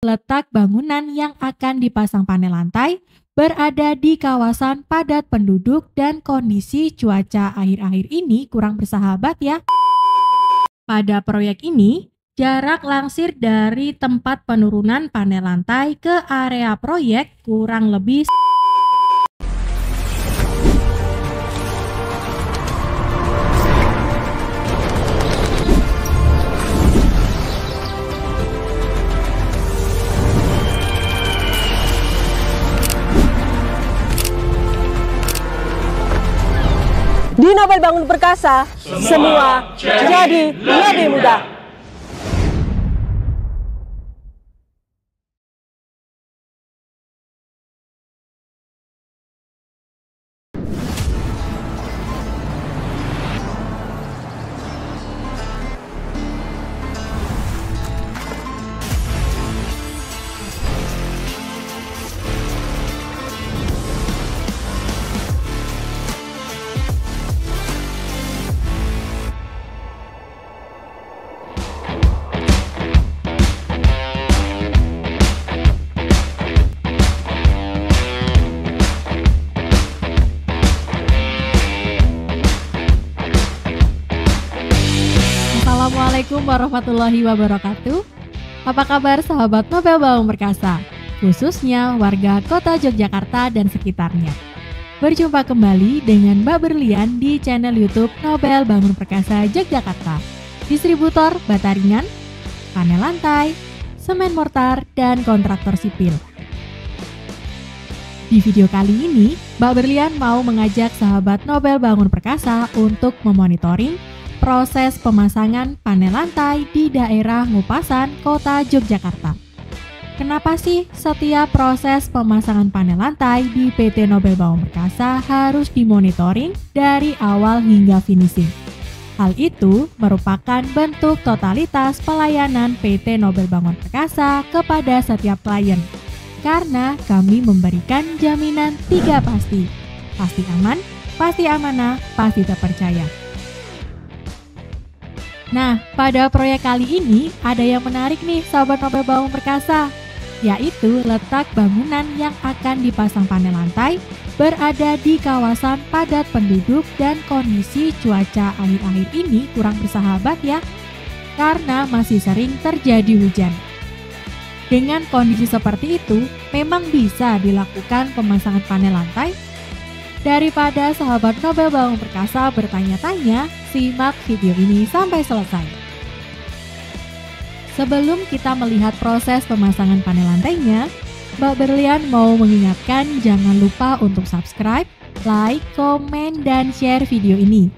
letak bangunan yang akan dipasang panel lantai berada di kawasan padat penduduk dan kondisi cuaca akhir-akhir ini kurang bersahabat ya. Pada proyek ini, jarak langsir dari tempat penurunan panel lantai ke area proyek kurang lebih Di Nobel Bangun Perkasa, semua jadi lebih mudah. Assalamualaikum warahmatullahi wabarakatuh. Apa kabar sahabat Nobel Bangun Perkasa, khususnya warga kota Yogyakarta dan sekitarnya. Berjumpa kembali dengan Mbak Berlian di channel YouTube Nobel Bangun Perkasa Yogyakarta, distributor bata ringan, panel lantai, semen mortar, dan kontraktor sipil. Di video kali ini, Mbak Berlian mau mengajak sahabat Nobel Bangun Perkasa untuk memonitoring proses pemasangan panel lantai di daerah Ngupasan, Kota Yogyakarta. Kenapa sih setiap proses pemasangan panel lantai di PT Nobel Bangun Perkasa harus dimonitoring dari awal hingga finishing? Hal itu merupakan bentuk totalitas pelayanan PT Nobel Bangun Perkasa kepada setiap klien. Karena kami memberikan jaminan 3 pasti. Pasti aman, pasti amanah, pasti terpercaya. Nah, pada proyek kali ini ada yang menarik nih sahabat Nobel Bangun Perkasa, yaitu letak bangunan yang akan dipasang panel lantai berada di kawasan padat penduduk dan kondisi cuaca akhir-akhir ini kurang bersahabat ya, karena masih sering terjadi hujan. Dengan kondisi seperti itu, memang bisa dilakukan pemasangan panel lantai. Daripada sahabat Nobel Bangun Perkasa bertanya-tanya, simak video ini sampai selesai. Sebelum kita melihat proses pemasangan panel lantainya, Mbak Berlian mau mengingatkan jangan lupa untuk subscribe, like, komen, dan share video ini.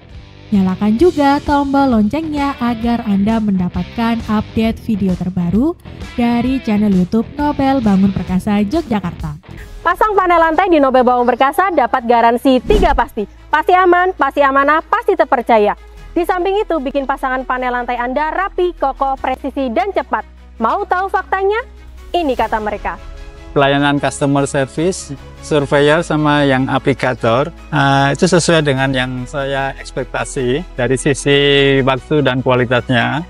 Nyalakan juga tombol loncengnya agar Anda mendapatkan update video terbaru dari channel YouTube Nobel Bangun Perkasa Yogyakarta. Pasang panel lantai di Nobel Bangun Perkasa dapat garansi 3 pasti. Pasti aman, pasti amanah, pasti terpercaya. Di samping itu, bikin pasangan panel lantai Anda rapi, kokoh, presisi, dan cepat. Mau tahu faktanya? Ini kata mereka. Pelayanan customer service, surveyor sama yang aplikator itu sesuai dengan yang saya ekspektasi dari sisi waktu dan kualitasnya.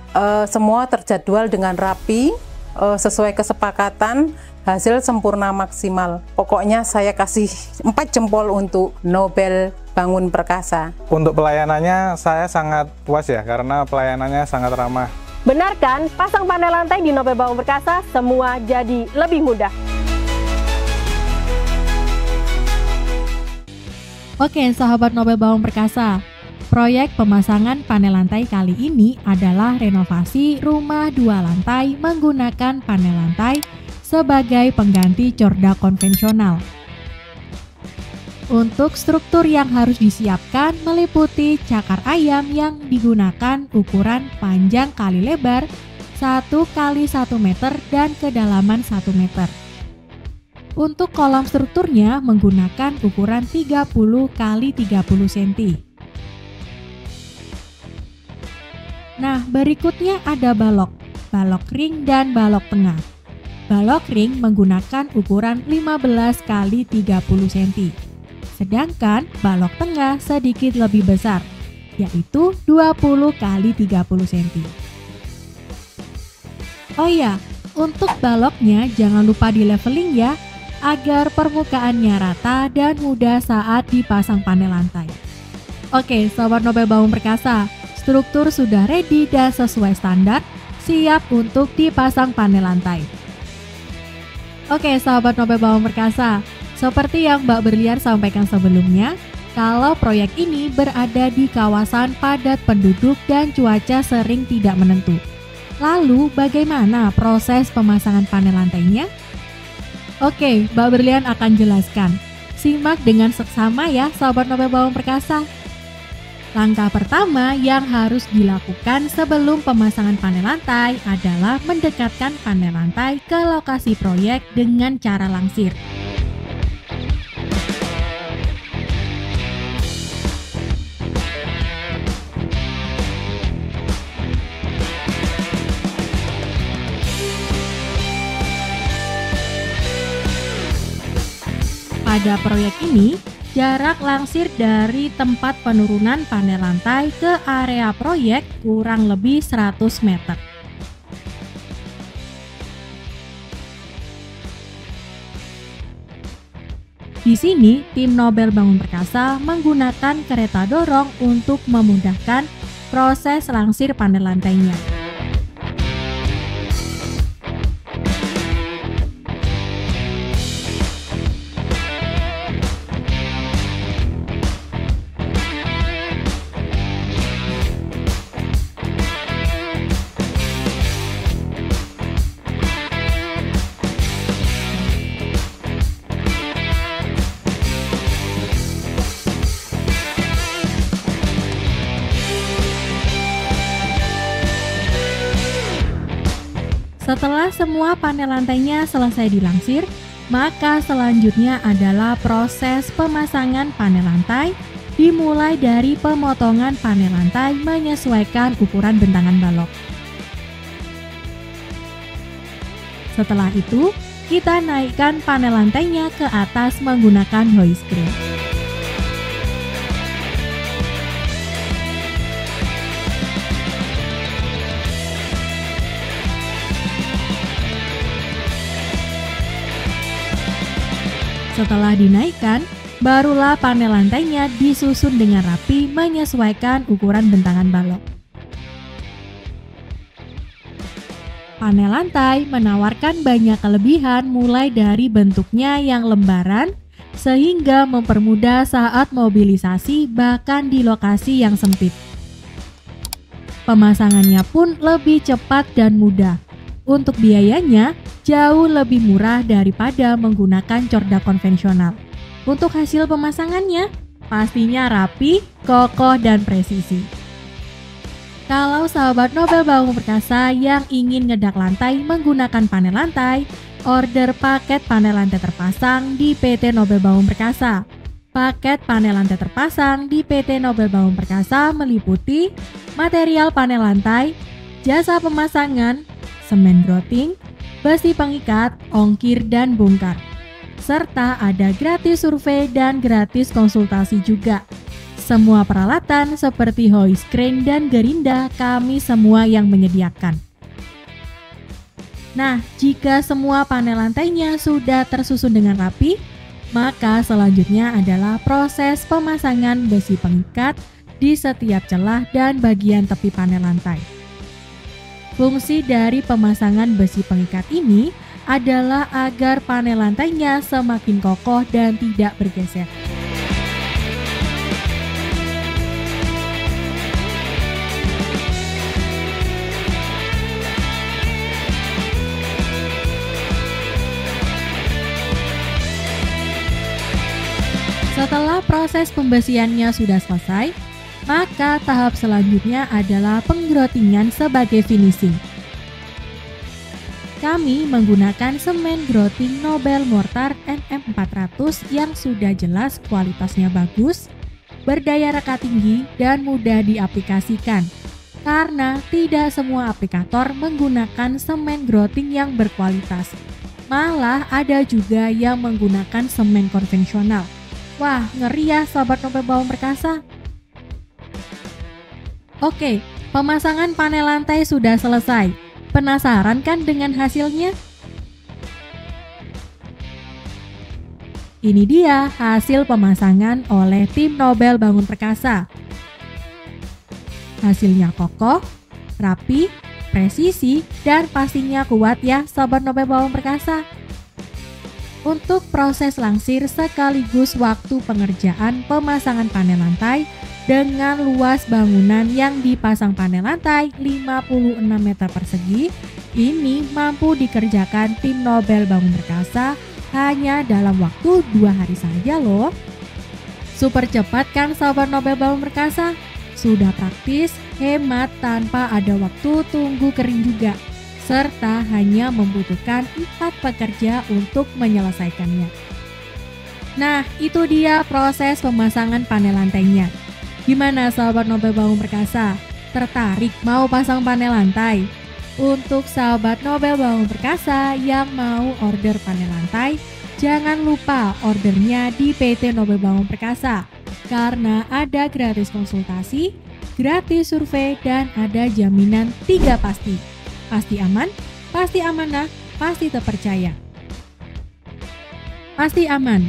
Semua terjadwal dengan rapi, sesuai kesepakatan, hasil sempurna maksimal. Pokoknya saya kasih 4 jempol untuk Nobel Bangun Perkasa. Untuk pelayanannya saya sangat puas ya, karena pelayanannya sangat ramah. Benar kan? Pasang panel lantai di Nobel Bangun Perkasa semua jadi lebih mudah. Oke sahabat Nobel Bangun Perkasa, proyek pemasangan panel lantai kali ini adalah renovasi rumah 2 lantai menggunakan panel lantai sebagai pengganti corda konvensional. Untuk struktur yang harus disiapkan meliputi cakar ayam yang digunakan ukuran panjang kali lebar 1 kali 1 meter dan kedalaman 1 meter. Untuk kolom strukturnya menggunakan ukuran 30 kali 30 cm. Nah, berikutnya ada balok ring dan balok tengah. Balok ring menggunakan ukuran 15 kali 30 cm. Sedangkan balok tengah sedikit lebih besar, yaitu 20 kali 30 cm. Oh ya, Untuk baloknya jangan lupa di leveling ya, agar permukaannya rata dan mudah saat dipasang panel lantai. Oke, Sobat Nobel Bangun Perkasa, struktur sudah ready dan sesuai standar, siap untuk dipasang panel lantai. Oke, Sahabat Nobel Bangun Perkasa, seperti yang Mbak Berlian sampaikan sebelumnya, kalau proyek ini berada di kawasan padat penduduk dan cuaca sering tidak menentu. Lalu, bagaimana proses pemasangan panel lantainya? Oke, Mbak Berlian akan jelaskan. Simak dengan seksama ya, Sahabat Nobel Bangun Perkasa. Langkah pertama yang harus dilakukan sebelum pemasangan panel lantai adalah mendekatkan panel lantai ke lokasi proyek dengan cara langsir. Pada proyek ini, jarak langsir dari tempat penurunan panel lantai ke area proyek kurang lebih 100 meter. Di sini, tim Nobel Bangun Perkasa menggunakan kereta dorong untuk memudahkan proses langsir panel lantainya. Setelah semua panel lantainya selesai dilangsir, maka selanjutnya adalah proses pemasangan panel lantai, dimulai dari pemotongan panel lantai menyesuaikan ukuran bentangan balok. Setelah itu, kita naikkan panel lantainya ke atas menggunakan hoist crane. Setelah dinaikkan, barulah panel lantainya disusun dengan rapi menyesuaikan ukuran bentangan balok. Panel lantai menawarkan banyak kelebihan mulai dari bentuknya yang lembaran, sehingga mempermudah saat mobilisasi bahkan di lokasi yang sempit. Pemasangannya pun lebih cepat dan mudah. Untuk biayanya, jauh lebih murah daripada menggunakan corda konvensional. Untuk hasil pemasangannya, pastinya rapi, kokoh, dan presisi. Kalau sahabat Nobel Bangun Perkasa yang ingin ngedak lantai menggunakan panel lantai, order paket panel lantai terpasang di PT Nobel Bangun Perkasa. Paket panel lantai terpasang di PT Nobel Bangun Perkasa meliputi material panel lantai, jasa pemasangan, semen grouting, besi pengikat, ongkir, dan bongkar. Serta ada gratis survei dan gratis konsultasi juga. Semua peralatan seperti hoist crane dan gerinda kami semua yang menyediakan. Nah, jika semua panel lantainya sudah tersusun dengan rapi, maka selanjutnya adalah proses pemasangan besi pengikat di setiap celah dan bagian tepi panel lantai. Fungsi dari pemasangan besi pengikat ini adalah agar panel lantainya semakin kokoh dan tidak bergeser. Setelah proses pembesiannya sudah selesai, maka tahap selanjutnya adalah penggrotingan sebagai finishing. Kami menggunakan semen grouting Nobel Mortar NM400 yang sudah jelas kualitasnya bagus, berdaya reka tinggi, dan mudah diaplikasikan. Karena tidak semua aplikator menggunakan semen grouting yang berkualitas. Malah ada juga yang menggunakan semen konvensional. Wah, ngeri ya sahabat Nobel Bangun Perkasa. Oke, pemasangan panel lantai sudah selesai. Penasaran kan dengan hasilnya? Ini dia hasil pemasangan oleh tim Nobel Bangun Perkasa. Hasilnya kokoh, rapi, presisi, dan pastinya kuat ya Sobat Nobel Bangun Perkasa. Untuk proses langsir sekaligus waktu pengerjaan pemasangan panel lantai dengan luas bangunan yang dipasang panel lantai 56 meter persegi, ini mampu dikerjakan tim Nobel Bangun Perkasa hanya dalam waktu 2 hari saja loh. Super cepat kan Sobat Nobel Bangun Perkasa? Sudah praktis, hemat tanpa ada waktu tunggu kering juga, serta hanya membutuhkan 4 pekerja untuk menyelesaikannya. Nah, itu dia proses pemasangan panel lantainya. Gimana Sobat Nobel Bangun Perkasa? Tertarik mau pasang panel lantai? Untuk Sahabat Nobel Bangun Perkasa yang mau order panel lantai, jangan lupa ordernya di PT Nobel Bangun Perkasa, karena ada gratis konsultasi, gratis survei, dan ada jaminan 3 pasti. Pasti aman, pasti amanah, pasti terpercaya. Pasti aman.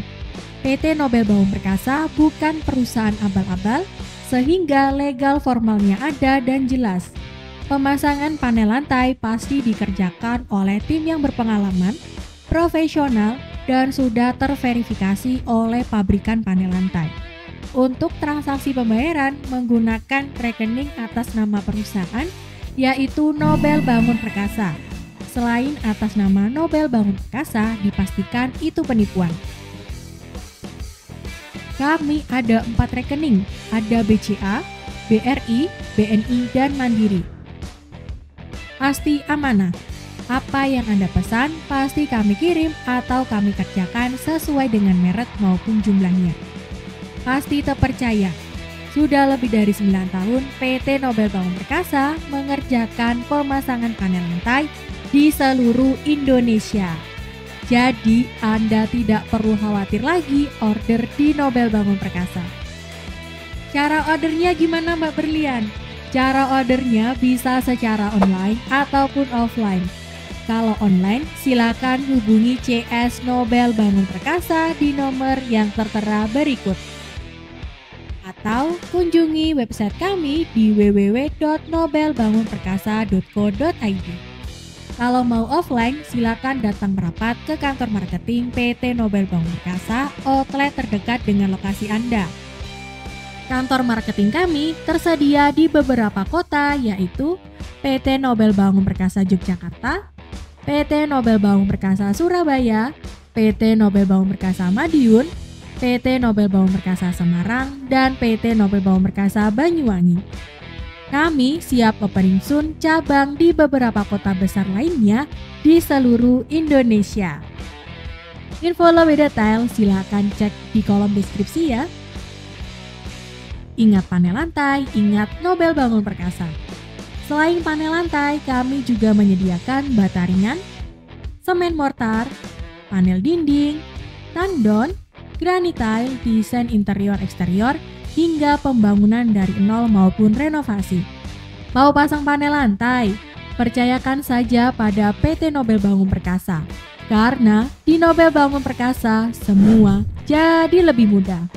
PT Nobel Bangun Perkasa bukan perusahaan abal-abal, sehingga legal formalnya ada dan jelas. Pemasangan panel lantai pasti dikerjakan oleh tim yang berpengalaman, profesional, dan sudah terverifikasi oleh pabrikan panel lantai. Untuk transaksi pembayaran menggunakan rekening atas nama perusahaan, yaitu Nobel Bangun Perkasa. Selain atas nama Nobel Bangun Perkasa, dipastikan itu penipuan. Kami ada 4 rekening, ada BCA, BRI, BNI, dan Mandiri. Pasti amanah. Apa yang Anda pesan pasti kami kirim atau kami kerjakan sesuai dengan merek maupun jumlahnya. Pasti terpercaya. Sudah lebih dari 9 tahun PT Nobel Bangun Perkasa mengerjakan pemasangan panel lantai di seluruh Indonesia. Jadi Anda tidak perlu khawatir lagi order di Nobel Bangun Perkasa. Cara ordernya gimana Mbak Berlian? Cara ordernya bisa secara online ataupun offline. Kalau online, silakan hubungi CS Nobel Bangun Perkasa di nomor yang tertera berikut. Atau kunjungi website kami di www.nobelbangunperkasa.co.id. Kalau mau offline, silakan datang merapat ke kantor marketing PT Nobel Bangun Perkasa, outlet terdekat dengan lokasi Anda. Kantor marketing kami tersedia di beberapa kota, yaitu PT Nobel Bangun Perkasa Yogyakarta, PT Nobel Bangun Perkasa Surabaya, PT Nobel Bangun Perkasa Madiun, PT Nobel Bangun Perkasa Semarang, dan PT Nobel Bangun Perkasa Banyuwangi. Kami siap opening soon cabang di beberapa kota besar lainnya di seluruh Indonesia. Info lebih detail silakan cek di kolom deskripsi ya. Ingat panel lantai, ingat Nobel Bangun Perkasa. Selain panel lantai, kami juga menyediakan bata ringan, semen mortar, panel dinding, tandon, granit tile, desain interior eksterior, hingga pembangunan dari nol maupun renovasi. Mau pasang panel lantai? Percayakan saja pada PT Nobel Bangun Perkasa. Karena di Nobel Bangun Perkasa, semua jadi lebih mudah.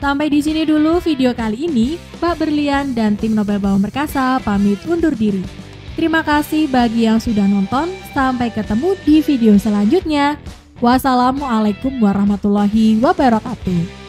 Sampai di sini dulu video kali ini. Mbak Berlian dan tim Nobel Bangun Perkasa pamit undur diri. Terima kasih bagi yang sudah nonton. Sampai ketemu di video selanjutnya. Wassalamualaikum warahmatullahi wabarakatuh.